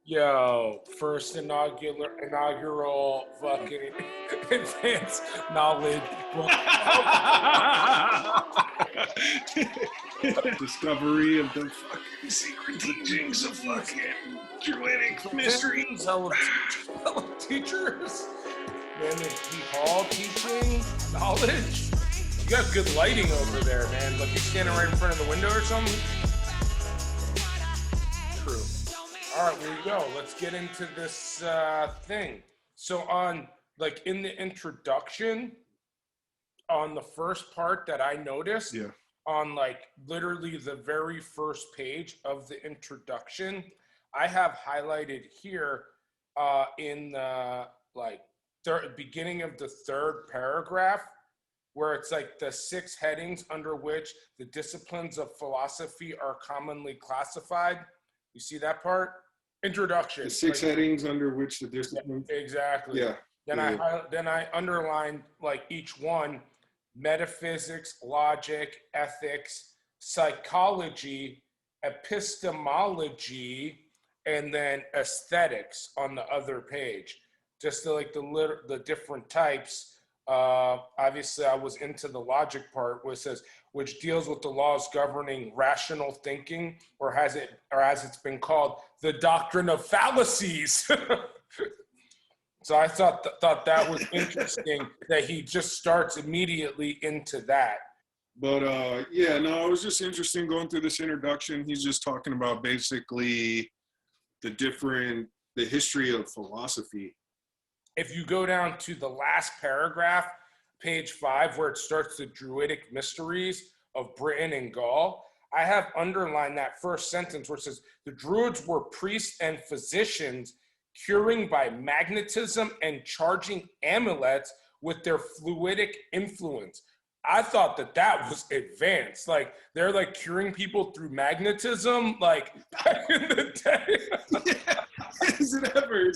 Yo, first inaugural fucking advanced knowledge book. Discovery of the fucking secret teachings of fucking Druidic mystery. Fellow teachers. Man, the hall teaching knowledge. You got good lighting over there, man. Like you're standing right in front of the window or something. True. All right, here we go. Let's get into this thing. So in the introduction, on the first part that I noticed, on literally the very first page of the introduction, I have highlighted here in the beginning of the third paragraph, where it's like the 6 headings under which the disciplines of philosophy are commonly classified. You see that part? Introduction. The 6 headings under which the disciplines. Exactly. Yeah. Then I underlined each one: metaphysics, logic, ethics, psychology, epistemology, and then aesthetics on the other page. Just the different types. Obviously, I was into the logic part, where it says, which deals with the laws governing rational thinking, or as it's been called, the doctrine of fallacies. So I thought that was interesting that he just starts immediately into that. But it was just interesting going through this introduction. He's just talking about basically the history of philosophy. If you go down to the last paragraph, page 5, where it starts the Druidic mysteries of Britain and Gaul, I have underlined that first sentence where it says, the Druids were priests and physicians curing by magnetism and charging amulets with their fluidic influence. I thought that was advanced. Like, they're curing people through magnetism, back in the day. Is it ever?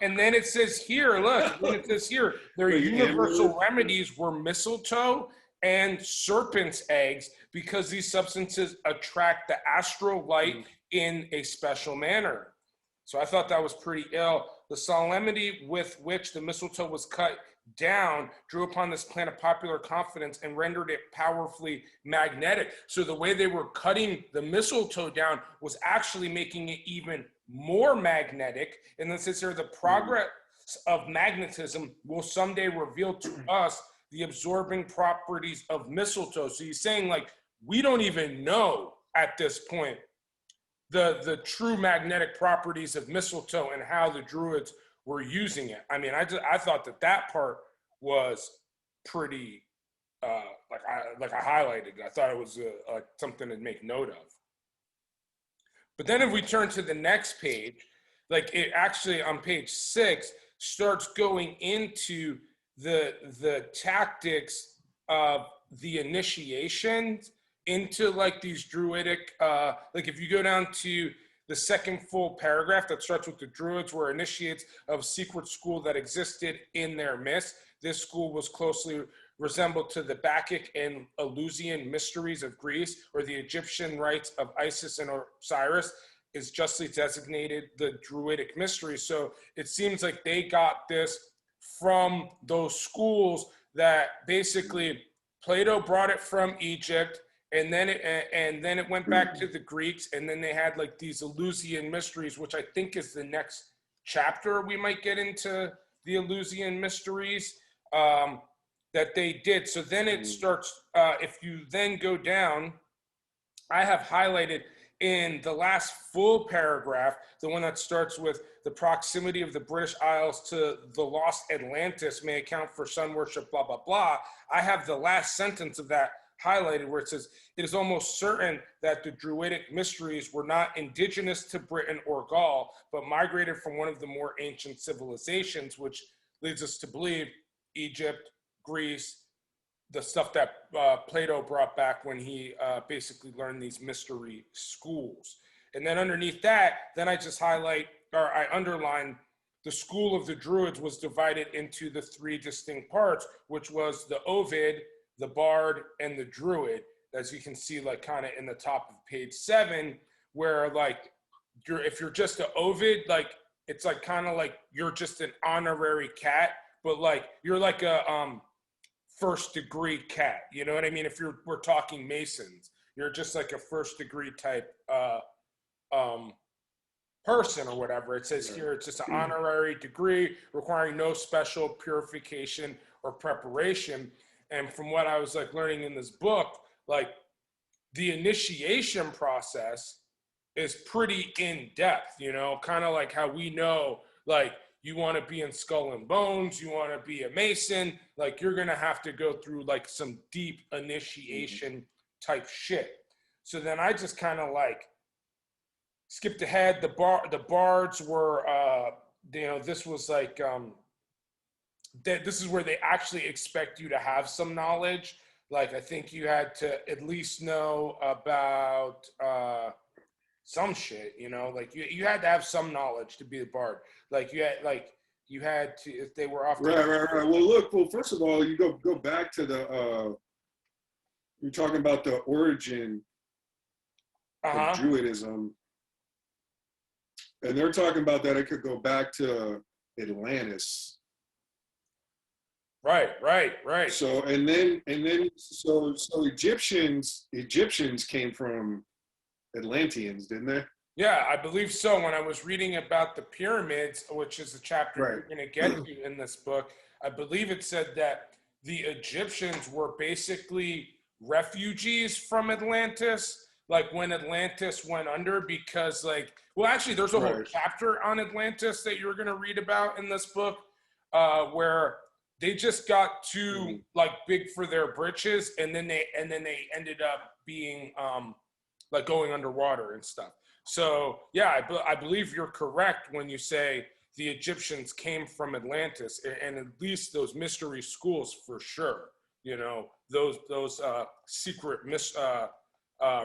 And then it says here, their universal remedies were mistletoe and serpent's eggs, because these substances attract the astral light in a special manner. So I thought that was pretty ill. The solemnity with which the mistletoe was cut down drew upon this plant of popular confidence and rendered it powerfully magnetic. So the way they were cutting the mistletoe down was actually making it even more magnetic. And then says here, the progress of magnetism will someday reveal to us the absorbing properties of mistletoe. So he's saying, we don't even know at this point the true magnetic properties of mistletoe and how the Druids were using it. I mean, I thought that part was pretty I highlighted it. I thought it was something to make note of. But then if we turn to the next page, it actually on page 6 starts going into the tactics of the initiations into these Druidic, if you go down to the second full paragraph that starts with the Druids were initiates of secret school that existed in their midst. This school was closely resembled to the Bacchic and Eleusinian mysteries of Greece, or the Egyptian rites of Isis and Osiris is justly designated the Druidic mysteries. So it seems like they got this from those schools that basically Plato brought it from Egypt, and then it went back to the Greeks, and then they had these Eleusinian mysteries, which I think is the next chapter. We might get into the Eleusinian mysteries that they did. So then it starts, if you then go down, I have highlighted in the last full paragraph, the one that starts with the proximity of the British Isles to the lost Atlantis may account for sun worship, blah, blah, blah. I have the last sentence of that highlighted where it says, it is almost certain that the Druidic mysteries were not indigenous to Britain or Gaul, but migrated from one of the more ancient civilizations, which leads us to believe Egypt, Greece, the stuff that Plato brought back when he basically learned these mystery schools. And then underneath that, then I just I underline the school of the Druids was divided into the 3 distinct parts, which was the Ovid, the Bard, and the Druid, as you can see kind of in the top of page 7, where like if you're just an Ovid, like it's like kind of like you're just an honorary cat, but like you're like a first degree cat. You know what I mean? If we're talking Masons, you're just like a first degree type person or whatever. It says here it's just an honorary degree requiring no special purification or preparation. And from what I was like learning in this book, like the initiation process is pretty in depth, you know, kind of like how we know, like you want to be in Skull and Bones, you want to be a Mason, like you're going to have to go through like some deep initiation type shit. So then I just kind of like skipped ahead. The bards were, you know, this was like, this is where they actually expect you to have some knowledge. Like I think you had to at least know about some shit, you know, like you had to have some knowledge to be a bard. Like you had to, if they were off. Right. Well, look. Well, first of all, you go back to the. You're talking about the origin of Druidism, and they're talking about that it could go back to Atlantis. Right. So and then so Egyptians came from Atlanteans, didn't they? Yeah, I believe so. When I was reading about the pyramids, which is a chapter Right. you're going to get to in this book, I believe it said that the Egyptians were basically refugees from Atlantis, like when Atlantis went under, because like, well, actually, there's a whole chapter on Atlantis that you're going to read about in this book, where they just got too like big for their britches, and then they ended up being like going underwater and stuff. So yeah, I believe you're correct when you say the Egyptians came from Atlantis, and at least those mystery schools for sure. You know, those secret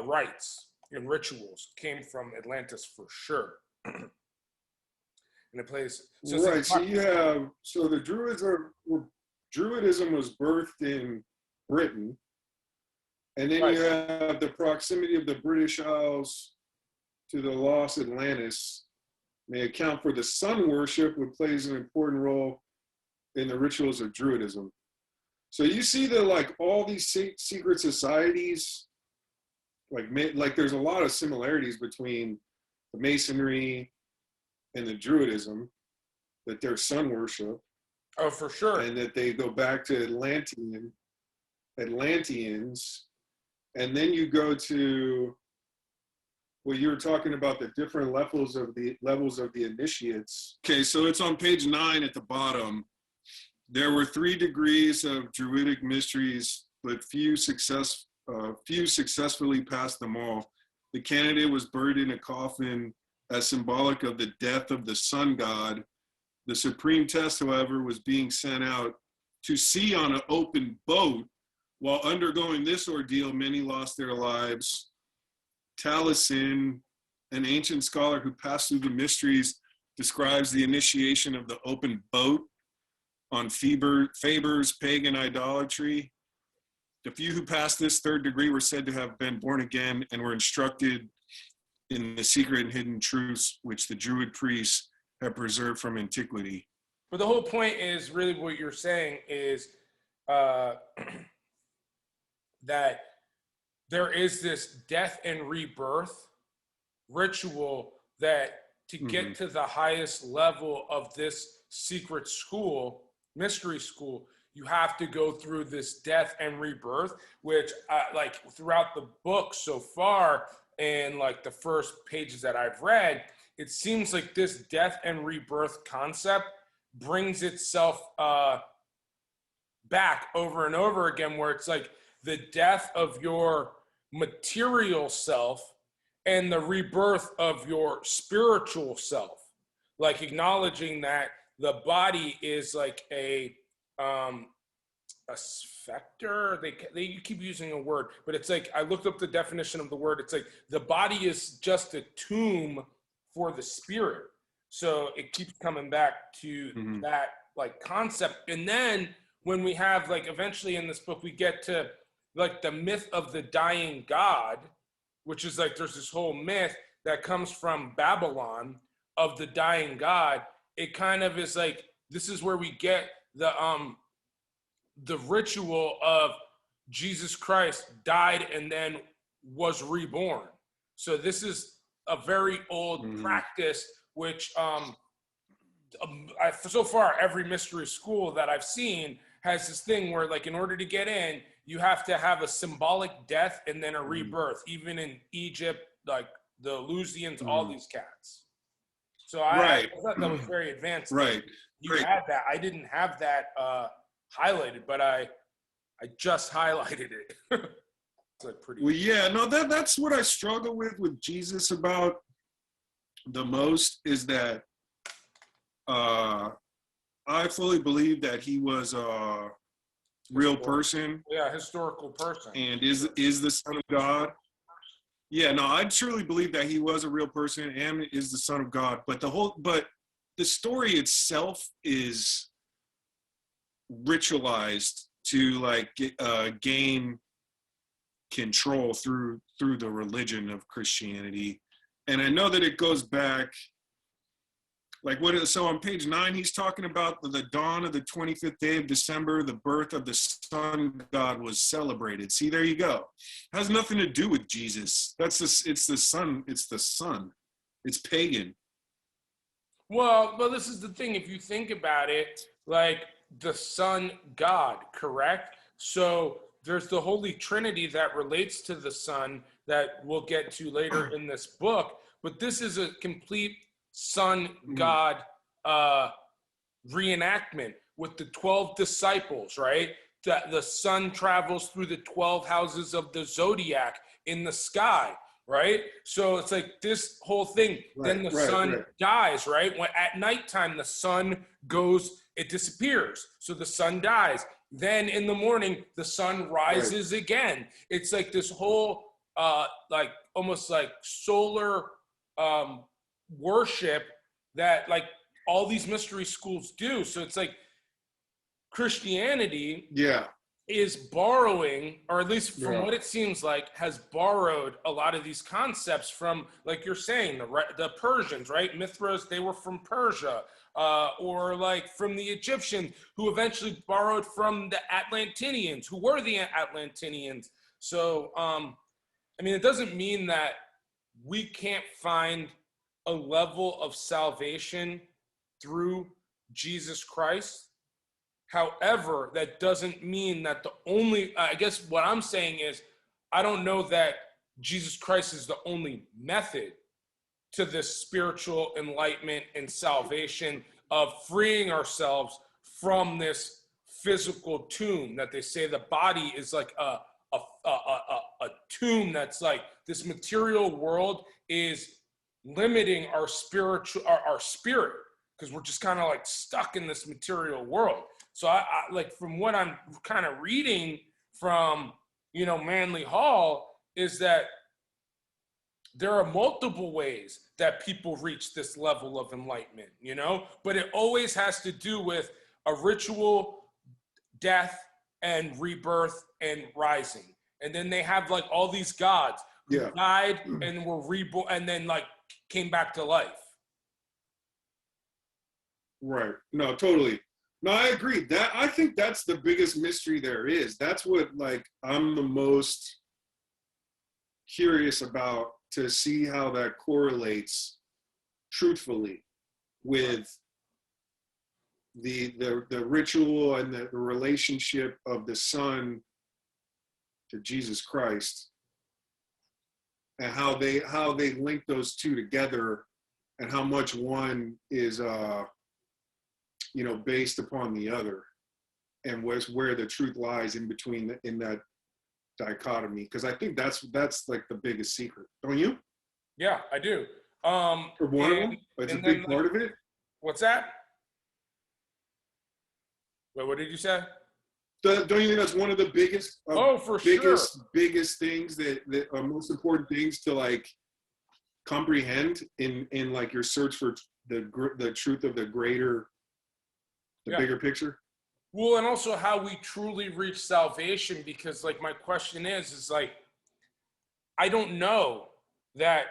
rites and rituals came from Atlantis for sure. And it plays right. So you have the Druids Druidism was birthed in Britain, and then you have the proximity of the British Isles to the lost Atlantis may account for the sun worship, which plays an important role in the rituals of Druidism. So you see that like all these secret societies, like there's a lot of similarities between the Masonry and the Druidism, that they're sun worship. Oh, for sure. And that they go back to Atlanteans. And then you go to, well, you were talking about the different levels of the initiates. Okay, so it's on page 9 at the bottom. There were 3 degrees of Druidic mysteries, but few successfully passed them all. The candidate was buried in a coffin as symbolic of the death of the sun god. The supreme test, however, was being sent out to sea on an open boat. While undergoing this ordeal, many lost their lives. Taliesin, an ancient scholar who passed through the mysteries, describes the initiation of the open boat on Faber's pagan idolatry. The few who passed this 3rd degree were said to have been born again and were instructed in the secret and hidden truths which the Druid priests have preserved from antiquity. But the whole point is really what you're saying is that there is this death and rebirth ritual that to get to the highest level of this secret school, mystery school, you have to go through this death and rebirth, which like throughout the book so far and like the first pages that I've read, it seems like this death and rebirth concept brings itself back over and over again, where it's like the death of your material self and the rebirth of your spiritual self, like acknowledging that the body is like a specter. They keep using a word, but it's like I looked up the definition of the word. It's like the body is just a tomb for the spirit. So it keeps coming back to that like concept. And then when we have like eventually in this book we get to like the myth of the dying god, which is like there's this whole myth that comes from Babylon of the dying God, it kind of is like, this is where we get the ritual of Jesus Christ died and then was reborn. So this is a very old practice, which so far every mystery school that I've seen has this thing where, like, in order to get in, you have to have a symbolic death and then a rebirth. Even in Egypt, like the Eleusinians, all these cats. So I thought that was very advanced. Right. You had that. I didn't have that highlighted, but I just highlighted it. It's like pretty. Well, yeah, no, that's what I struggle with Jesus about the most, is that I fully believe that he was a real person. Yeah, historical person. And is the Son of God. Yeah, no, I truly believe that he was a real person and is the Son of God. But the story itself is ritualized to like gain control through the religion of Christianity. And I know that it goes back, like so on page 9, he's talking about the dawn of the 25th day of December, the birth of the sun god was celebrated. See, there you go. It has nothing to do with Jesus. It's the sun. It's pagan. Well, this is the thing. If you think about it, like the sun god, correct? So there's the Holy Trinity that relates to the sun that we'll get to later in this book. But this is a complete sun god reenactment with the 12 disciples, right? The sun travels through the 12 houses of the zodiac in the sky, right? So it's like this whole thing. Then the sun dies, right? When at nighttime the sun goes, it disappears. So the sun dies. Then in the morning the sun rises again. It's like this whole like almost like solar worship that like all these mystery schools do. So it's like Christianity is borrowing, or at least from what it seems like, has borrowed a lot of these concepts from, like you're saying, the Persians, right? Mithras, they were from Persia, or like from the Egyptians, who eventually borrowed from the Atlanteans, who were the Atlanteans. So, I mean, it doesn't mean that we can't find a level of salvation through Jesus Christ. However, that doesn't mean that the only, I guess what I'm saying is, I don't know that Jesus Christ is the only method to this spiritual enlightenment and salvation of freeing ourselves from this physical tomb that they say the body is like a tomb, that's like this material world is limiting our spiritual, our spirit, because we're just kind of like stuck in this material world. So I like, from what I'm kind of reading from, Manly Hall, is that there are multiple ways that people reach this level of enlightenment, but it always has to do with a ritual, death, and rebirth and rising. And then they have like all these gods who died and were reborn and then like came back to life. Right. No, totally. No, I agree. I think that's the biggest mystery there is. That's what, like, I'm the most curious about, to see how that correlates truthfully with the ritual and the relationship of the Son to Jesus Christ, and how they link those two together, and how much one is based upon the other, and where the truth lies in between, in that dichotomy. Because I think that's like the biggest secret, don't you? Yeah, I do. Or one of them. It's a big part of it. What's that? Wait, what did you say? Don't you think that's one of the biggest? Biggest things that are most important things to like comprehend in like your search for the truth of the greater. The bigger picture? Well, and also how we truly reach salvation, because like my question is like, I don't know that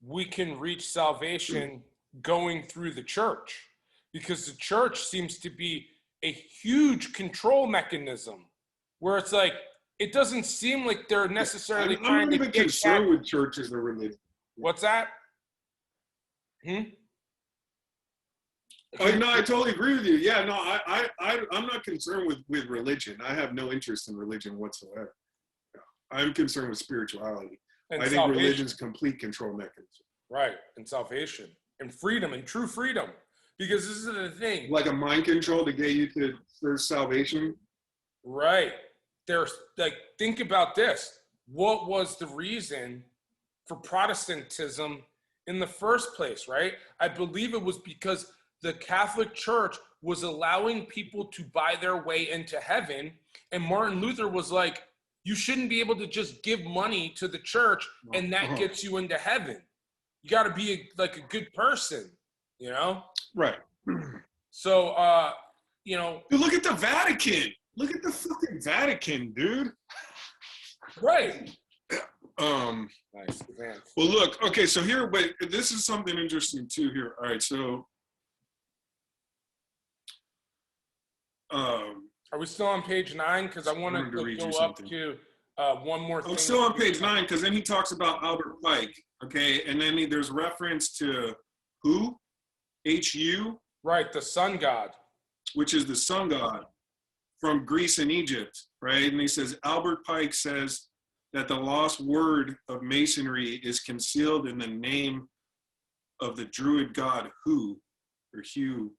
we can reach salvation going through the church, because the church seems to be a huge control mechanism where it's like, it doesn't seem like they're necessarily I'm trying not to even get concerned with church as a religion. What's that? No, I totally agree with you. Yeah, no, I'm not concerned with religion. I have no interest in religion whatsoever. I'm concerned with spirituality. And I think religion's complete control mechanism. Right, and salvation and freedom and true freedom. Because this is the thing. Like a mind control to get you to first salvation. Right. There's like, think about this. What was the reason for Protestantism in the first place, right? I believe it was because the Catholic Church was allowing people to buy their way into heaven. And Martin Luther was like, you shouldn't be able to just give money to the church and that gets you into heaven. You got to be like a good person, you know? Right. So, you know. Dude, look at the Vatican. Look at the fucking Vatican, dude. Right. Nice. Well, look, okay, so here, but this is something interesting too here. All right, so. Are we still on page 9? Because I want to go up to one more thing. I'm still on page 9 because then he talks about Albert Pike, okay? And then there's reference to who? H-U? Right, the sun god. Which is the sun god from Greece and Egypt, right? And he says, Albert Pike says that the lost word of Masonry is concealed in the name of the Druid god Hu, or Hugh.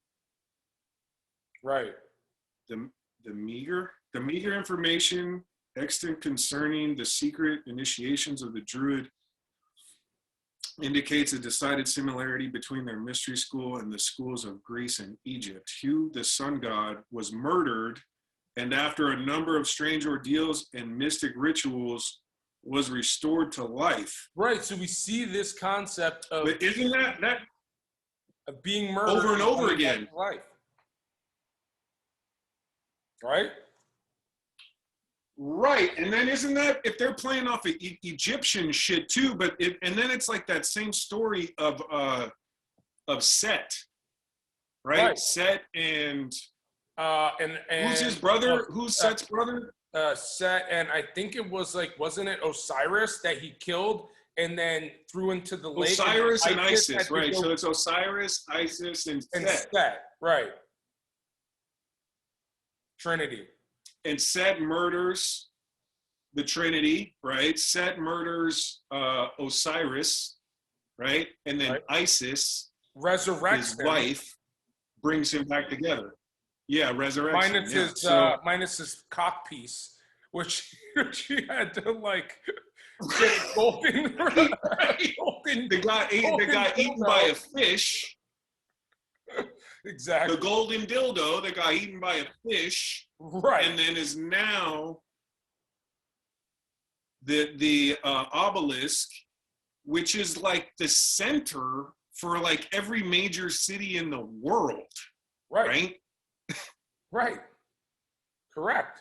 Right. The meager information extant concerning the secret initiations of the Druid indicates a decided similarity between their mystery school and the schools of Greece and Egypt. Hu, the sun god, was murdered, and after a number of strange ordeals and mystic rituals, was restored to life. Right. So we see this concept of. But isn't that of being murdered over and over again? Life. Right. Right, and then isn't that, if they're playing off of Egyptian shit too? But and then it's like that same story of Set, right? Set and who's his brother? Who's Set's brother? Set, and I think it was like, wasn't it Osiris that he killed and then threw into the lake? Osiris and Isis, right? So it's Osiris, Isis, and Set. Right? Trinity. And Set murders the Trinity, right? Set murders Osiris, right? And then Isis, resurrects his wife, brings him back together. Yeah, resurrection. Minus his cock piece, which he had to like get golden. They got eaten by a fish. Exactly. The golden dildo that got eaten by a fish. Right. And then is now the obelisk, which is like the center for like every major city in the world. Right? Right. Correct.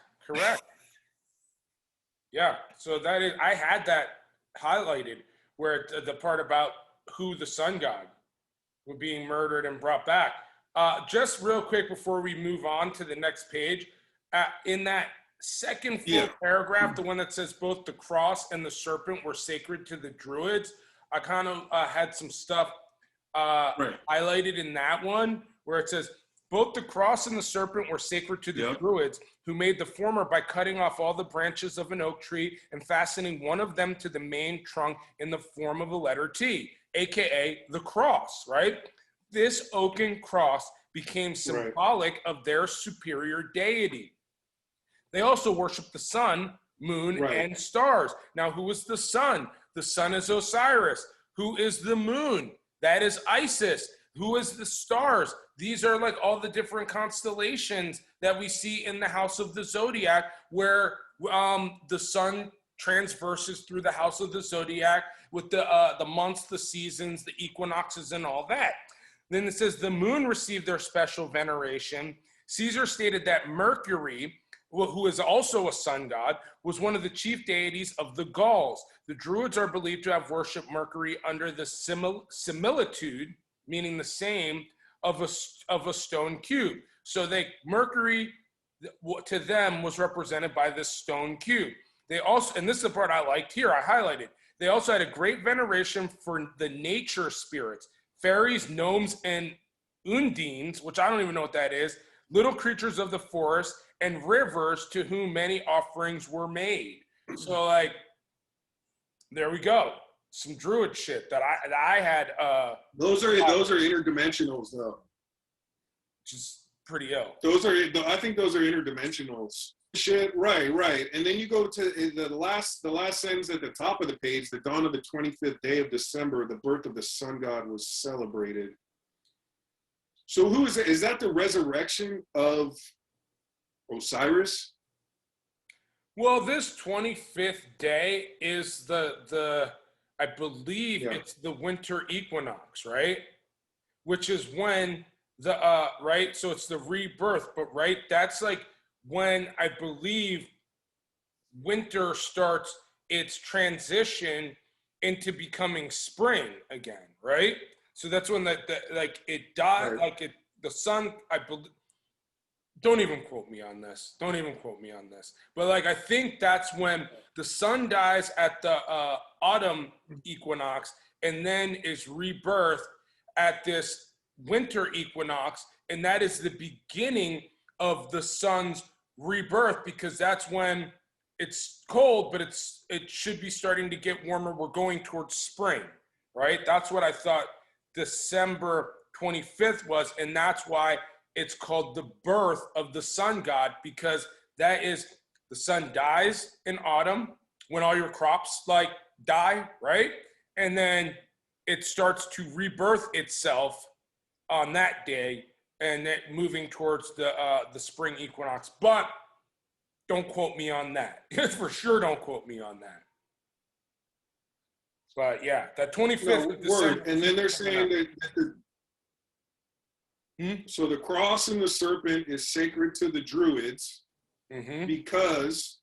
Yeah. So that is, I had that highlighted where the part about who the sun god were being murdered and brought back. Just real quick before we move on to the next page, in that second full paragraph, the one that says both the cross and the serpent were sacred to the Druids, I kind of had some stuff highlighted in that one where it says both the cross and the serpent were sacred to the Druids, who made the former by cutting off all the branches of an oak tree and fastening one of them to the main trunk in the form of a letter T, aka the cross, right? This oaken cross became symbolic of their superior deity. They also worship the sun, moon, and stars. Now, who is the sun? The sun is Osiris. Who is the moon? That is Isis. Who is the stars? These are like all the different constellations that we see in the house of the zodiac, where the sun transverses through the house of the zodiac with the months, the seasons, the equinoxes, and all that. Then it says the moon received their special veneration. Caesar stated that Mercury, who is also a sun god, was one of the chief deities of the Gauls. The Druids are believed to have worshipped Mercury under the similitude, meaning the same, of a stone cube. So Mercury to them was represented by this stone cube. They also, and this is the part I liked here, I highlighted, they also had a great veneration for the nature spirits, fairies, gnomes, and undines, which I don't even know what that is, little creatures of the forest, and rivers to whom many offerings were made. So like, there we go. Some Druid shit that I had. Those are interdimensionals though. Which is pretty ill. I think those are interdimensionals. Shit, right. And then you go to the last sentence at the top of the page. The dawn of the 25th day of December, the birth of the sun god was celebrated. So who is it? Is that the resurrection of Osiris? Well, this 25th day is the I believe it's the winter equinox, right? Which is when the right, so it's the rebirth, but right, that's like when I believe winter starts its transition into becoming spring again, right? So that's when the like it died, right. like the sun, I believe. Don't even quote me on this. But like, I think that's when the sun dies at the autumn equinox and then is rebirthed at this winter equinox. And that is the beginning of the sun's rebirth, because that's when it's cold, but it should be starting to get warmer. We're going towards spring, right? That's what I thought December 25th was. And that's why it's called the birth of the sun god, because that is, the sun dies in autumn when all your crops like die, right? And then it starts to rebirth itself on that day, and then moving towards the spring equinox. But don't quote me on that. For sure, don't quote me on that. But yeah, that 25th of December. And then they're saying that so the cross and the serpent is sacred to the Druids because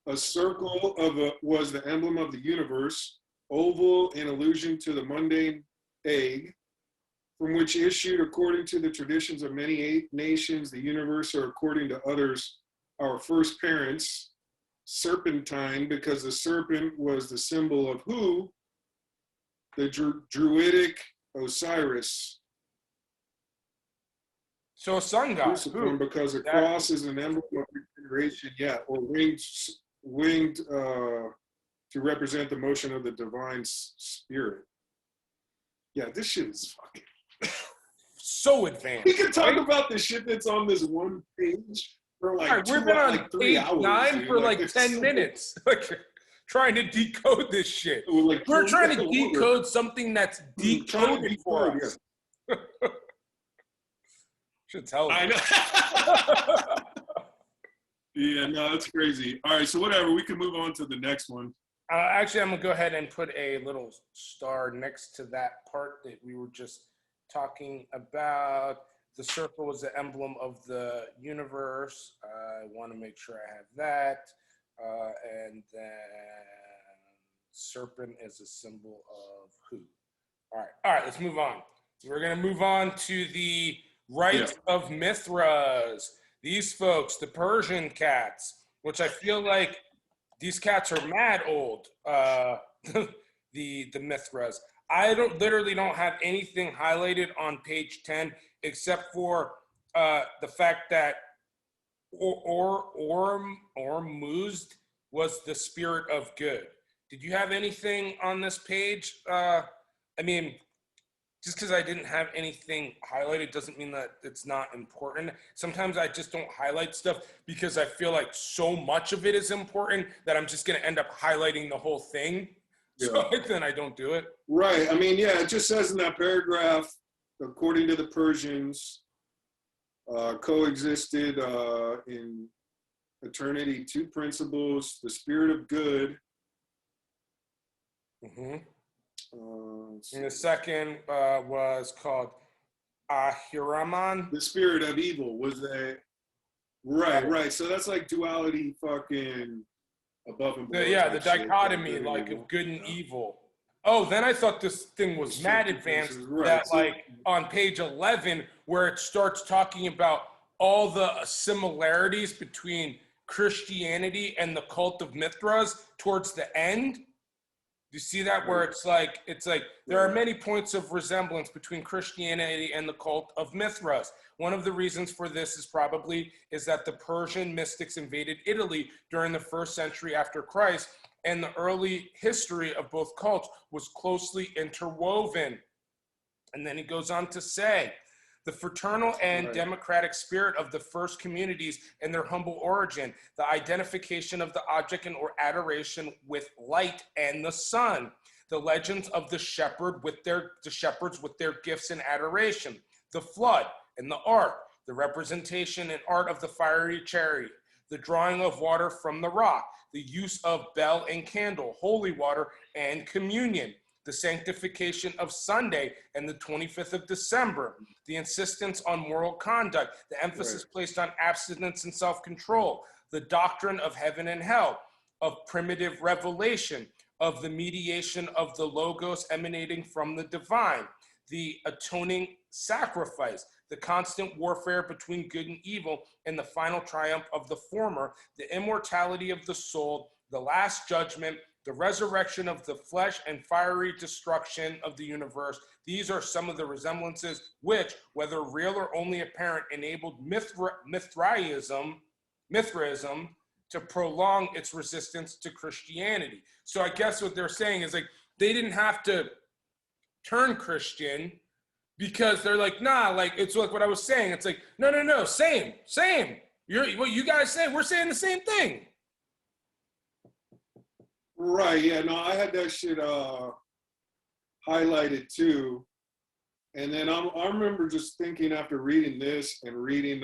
a circle was the emblem of the universe, oval in allusion to the mundane egg, from which issued, according to the traditions of many nations, the universe, or according to others, our first parents, serpentine, because the serpent was the symbol of who? The Druidic Osiris. So a sun god. Because a cross is an emblem of regeneration, or winged to represent the motion of the divine spirit. Yeah, this shit is fucking so advanced. We can talk about the shit that's on this one page for like we've been on like 3 page hours, 9 dude. for like 10 minutes. Like, trying to decode this shit. Like, we're trying to decode something that's decoded for us. Yeah. Should tell I know. Yeah, no, that's crazy. All right, so whatever, we can move on to the next one. Actually, I'm gonna go ahead and put a little star next to that part that we were just talking about. The circle was the emblem of the universe. I want to make sure I have that. And then serpent is a symbol of who? All right, let's move on. We're gonna move on to the Rites of Mithras. These folks, the Persian cats, which I feel like these cats are mad old. The Mithras. I literally don't have anything highlighted on page 10 except for the fact that Ormuzd was the spirit of good. Did you have anything on this page? I mean, just because I didn't have anything highlighted doesn't mean that it's not important. Sometimes I just don't highlight stuff because I feel like so much of it is important that I'm just going to end up highlighting the whole thing. So then I don't do it. Right. I mean, it just says in that paragraph, according to the Persians, coexisted in eternity two principles: the spirit of good. And the second was called Ahiraman. The spirit of evil was Right. So that's like duality, fucking above and below. The type shit, dichotomy, good and like, evil. of good and evil. Oh, then I thought this thing was mad advanced, Right. that So, like on page 11, where it starts talking about all the similarities between Christianity and the cult of Mithras towards the end. You see that, where it's like there are many points of resemblance between Christianity and the cult of Mithras. One of the reasons for this is that the Persian mystics invaded Italy during the 1st century after Christ, and the early history of both cults was closely interwoven. And then he goes on to say, the fraternal and democratic spirit of the first communities and their humble origin, the identification of the object and or adoration with light and the sun, the legends of the shepherds with their gifts and adoration, the flood and the ark, the representation and art of the fiery chariot, the drawing of water from the rock, the use of bell and candle, holy water, and communion, the sanctification of Sunday and the 25th of December, the insistence on moral conduct, the emphasis placed on abstinence and self-control, the doctrine of heaven and hell, of primitive revelation, of the mediation of the logos emanating from the divine, the atoning sacrifice, the constant warfare between good and evil, and the final triumph of the former, the immortality of the soul, the last judgment, the resurrection of the flesh, and fiery destruction of the universe. These are some of the resemblances which, whether real or only apparent, enabled Mithraism to prolong its resistance to Christianity. So I guess what they're saying is, like, they didn't have to turn Christian because they're like, nah, like, it's like what I was saying. It's like, no, same. What you guys say, we're saying the same thing. Right, yeah, no, I had that shit highlighted too. And then I remember just thinking after reading this and reading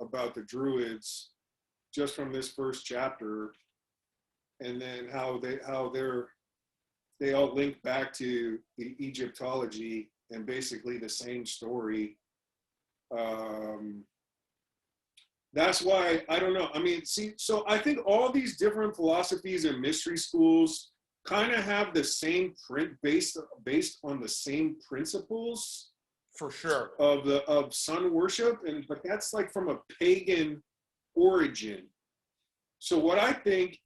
about the Druids, just from this first chapter, and then how they all link back to the Egyptology and basically the same story. That's why, I don't know. I mean, see, so I think all these different philosophies and mystery schools kind of have the same print based on the same principles. For sure. Of sun worship, but that's like from a pagan origin. So what I think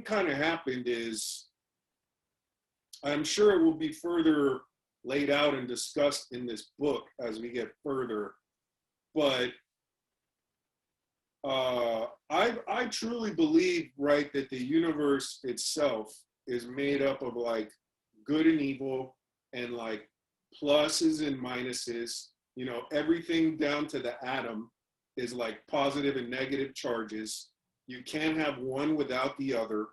kind of happened is, I'm sure it will be further laid out and discussed in this book as we get further, but I truly believe, right, that the universe itself is made up of like good and evil and like pluses and minuses. You know, everything down to the atom is like positive and negative charges. You can't have one without the other.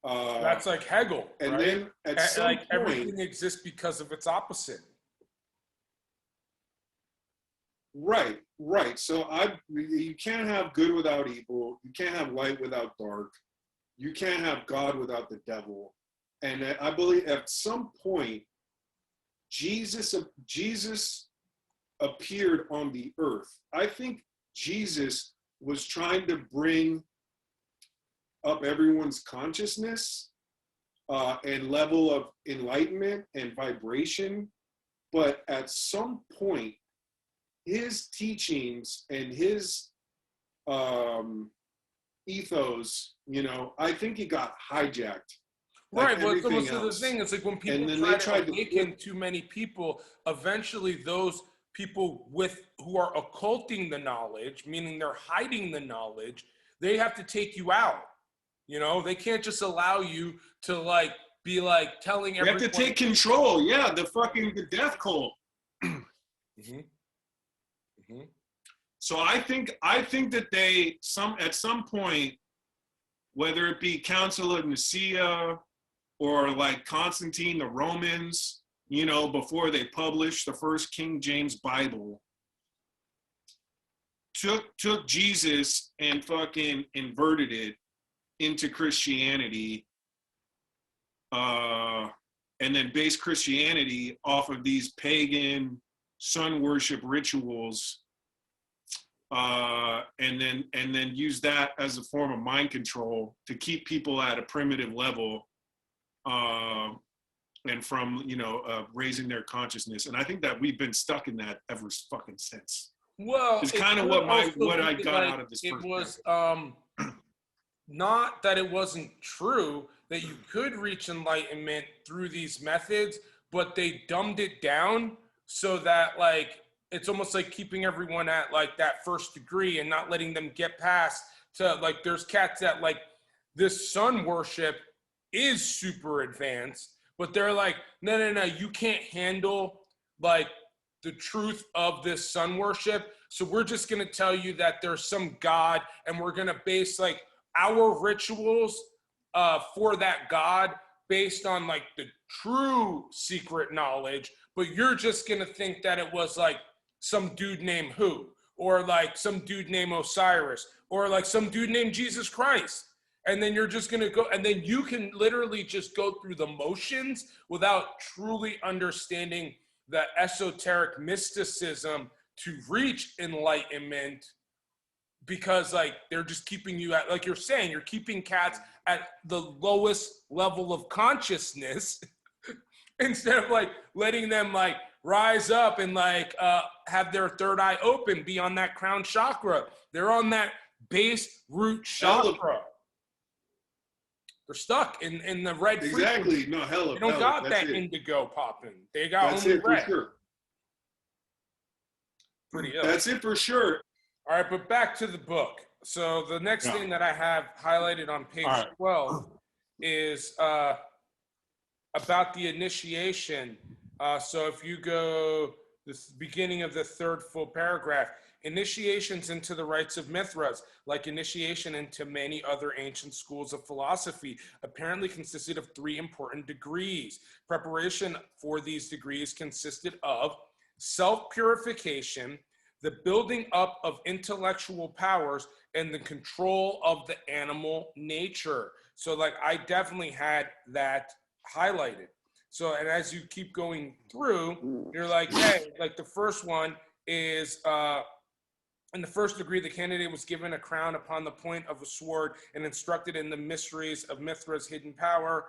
That's like Hegel, and right? then at some like point, everything exists because of its opposite. Right. So you can't have good without evil. You can't have light without dark. You can't have God without the devil. And I believe at some point, Jesus appeared on the earth. I think Jesus was trying to bring up everyone's consciousness and level of enlightenment and vibration. But at some point, his teachings and his ethos, you know, I think he got hijacked. Right, but the thing is, like, when people try to awaken too many people, eventually those people who are occulting the knowledge, meaning they're hiding the knowledge, they have to take you out. You know, they can't just allow you to like be like telling everyone. You have to take control. Yeah, the death cult. So I think that at some point, whether it be Council of Nicaea or like Constantine the Romans, you know, before they published the first King James Bible, took Jesus and fucking inverted it into Christianity, and then based Christianity off of these pagan sun worship rituals. and then use that as a form of mind control to keep people at a primitive level, and from raising their consciousness. And I think that we've been stuck in that ever fucking since. Well, it's kind of what I got out of this. It was not that it wasn't true that you could reach enlightenment through these methods, but they dumbed it down so that like it's almost like keeping everyone at like that first degree and not letting them get past to like there's cats that like this sun worship is super advanced, but they're like, no, you can't handle like the truth of this sun worship. So we're just going to tell you that there's some God and we're going to base like our rituals for that God based on like the true secret knowledge. But you're just going to think that it was like some dude named who, or like some dude named Osiris, or like some dude named Jesus Christ. And then you're just going to go, and then you can literally just go through the motions without truly understanding the esoteric mysticism to reach enlightenment, because like they're just keeping you at, like you're saying, you're keeping cats at the lowest level of consciousness instead of like letting them like rise up and like have their third eye open, be on that crown chakra. They're on that base root chakra. They're stuck in the red exactly frequency. No, hell, they don't got that indigo popping. They got only red. For sure. Pretty ill. That's it for sure. All right, but back to the book. So the next thing that I have highlighted on page 12 is about the initiation. So if you go the beginning of the third full paragraph, initiations into the rites of Mithras, like initiation into many other ancient schools of philosophy, apparently consisted of 3 important degrees. Preparation for these degrees consisted of self-purification, the building up of intellectual powers, and the control of the animal nature. So like I definitely had that highlighted. So, and as you keep going through, you're like, hey, like the first one is, in the first degree, the candidate was given a crown upon the point of a sword and instructed in the mysteries of Mithras' hidden power.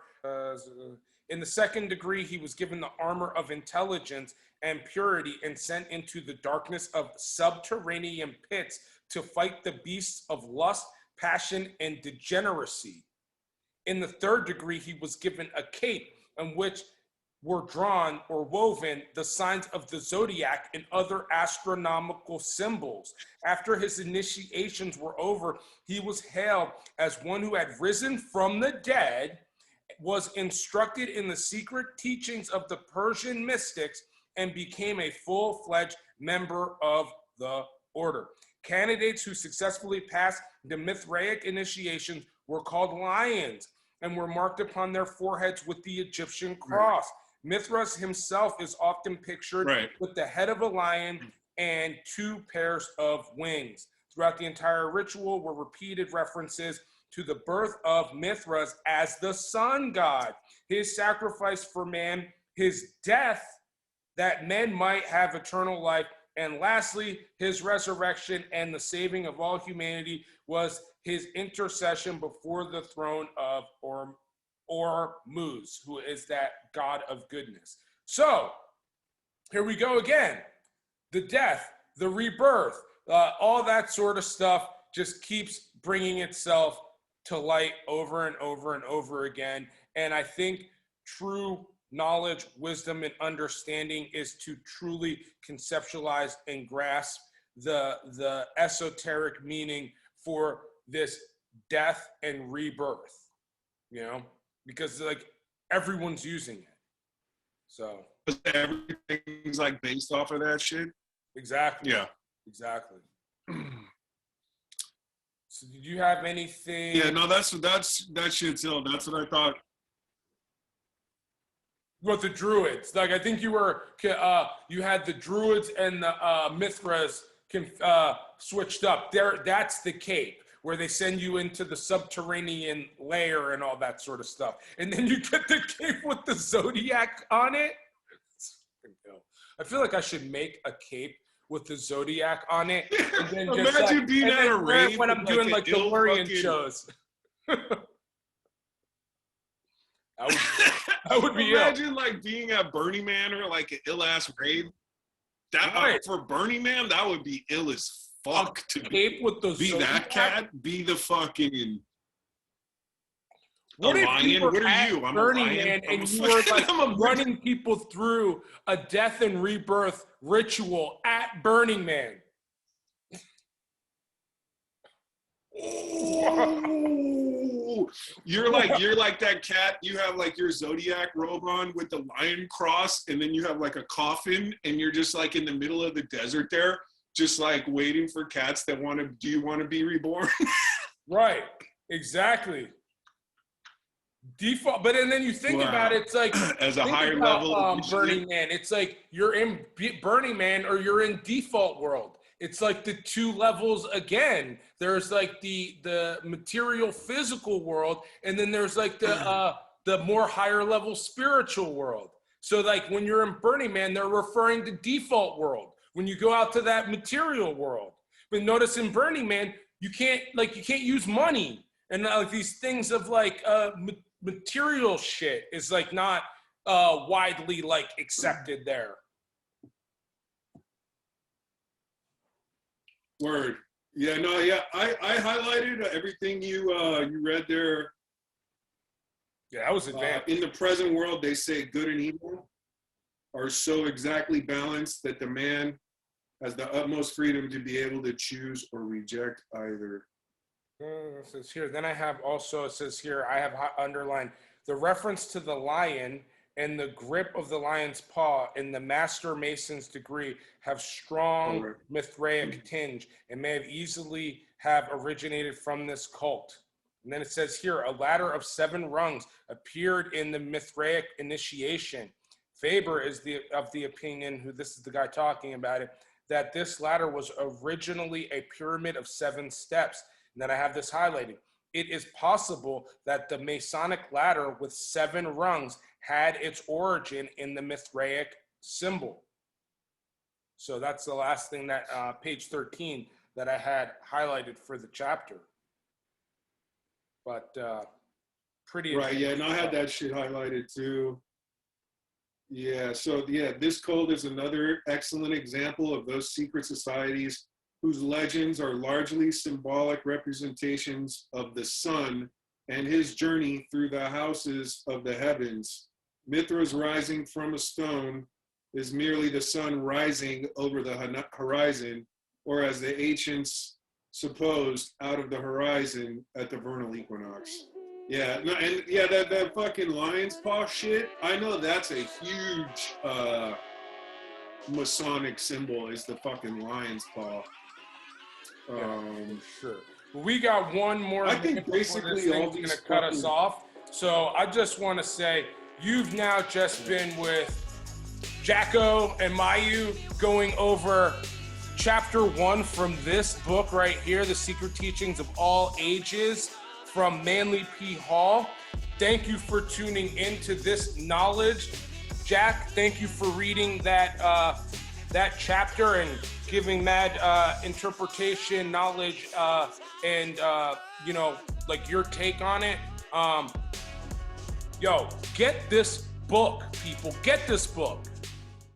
In the second degree, he was given the armor of intelligence and purity and sent into the darkness of subterranean pits to fight the beasts of lust, passion, and degeneracy. In the third degree, he was given a cape on which were drawn or woven the signs of the zodiac and other astronomical symbols. After his initiations were over, he was hailed as one who had risen from the dead, was instructed in the secret teachings of the Persian mystics, and became a full-fledged member of the order. Candidates who successfully passed the Mithraic initiations were called lions and were marked upon their foreheads with the Egyptian cross. Mithras himself is often pictured with the head of a lion and 2 pairs of wings. Throughout the entire ritual were repeated references to the birth of Mithras as the sun god, his sacrifice for man, his death that men might have eternal life, and lastly, his resurrection and the saving of all humanity was his intercession before the throne of Ormuz, who is that god of goodness. So here we go again. The death, the rebirth, all that sort of stuff just keeps bringing itself to light over and over and over again. And I think true knowledge, wisdom, and understanding is to truly conceptualize and grasp the esoteric meaning for this death and rebirth, you know, because like everyone's using it. So everything's like based off of that shit. Exactly. Yeah. Exactly. So did you have anything? Yeah, no, that shit's ill. That's what I thought. With the Druids, like I think you were, you had the Druids and the Mithras switched up. That's the cape where they send you into the subterranean layer and all that sort of stuff, and then you get the cape with the zodiac on it. I feel like I should make a cape with the zodiac on it. And then Imagine being at a rave when I'm with, doing like, like an the ill Lorian fucking- shows. I would be ill. Imagine like being at Burning Man or like an ill ass rave. That Right. for Burning Man, that would be ill as fuck to be. Cape with the Be zodiac. that cat. Be the fucking. What a if lion? you were What are at you? I'm a Burning lion. Man I'm and a you were fucking- like I'm a running people through a death and rebirth ritual at Burning Man? Oh, you're like that cat. You have like your zodiac robe on with the lion cross, and then you have like a coffin, and you're just like in the middle of the desert there, just like waiting for cats that want to. Do you want to be reborn? Right, exactly. Default, but and then you think Wow. about it, it's like As a think higher about, level of Burning Man. It's like you're in Burning Man or you're in default world. It's like the two levels again. There's like the material physical world, and then there's like the more higher level spiritual world. So like when you're in Burning Man, they're referring to default world. When you go out to that material world, but notice in Burning Man, you can't use money, and like these things of like material shit is like not widely like accepted there. Word. Yeah, no, yeah. I highlighted everything you read there. Yeah, that was advanced. In the present world, they say good and evil are so exactly balanced that the man has the utmost freedom to be able to choose or reject either. It says here. Then I have also, it says here, I have underlined the reference to the lion and the grip of the lion's paw in the Master Mason's degree have strong Mithraic tinge and may have easily have originated from this cult. And then it says here, a ladder of 7 rungs appeared in the Mithraic initiation. Faber is of the opinion, who this is the guy talking about it, that this ladder was originally a pyramid of 7 steps. And then I have this highlighted. It is possible that the Masonic ladder with 7 rungs had its origin in the Mithraic symbol. So that's the last thing that page 13 that I had highlighted for the chapter. But pretty right. Yeah, and I had that shit highlighted too. Yeah. So yeah, this cult is another excellent example of those secret societies whose legends are largely symbolic representations of the sun and his journey through the houses of the heavens. Mithras rising from a stone is merely the sun rising over the horizon, or as the ancients supposed, out of the horizon at the vernal equinox. Yeah, no, and yeah, that fucking lion's paw shit, I know that's a huge Masonic symbol, is the fucking lion's paw. Yeah, for sure. We got one more. I think basically all these going to cut us off. So I just want to say, you've now just been with Jacko and Mayu going over chapter 1 from this book right here, The Secret Teachings of All Ages from Manly P. Hall. Thank you for tuning into this knowledge. Jack, thank you for reading that chapter and giving mad interpretation, knowledge, and like your take on it. Yo, get this book, people. Get this book.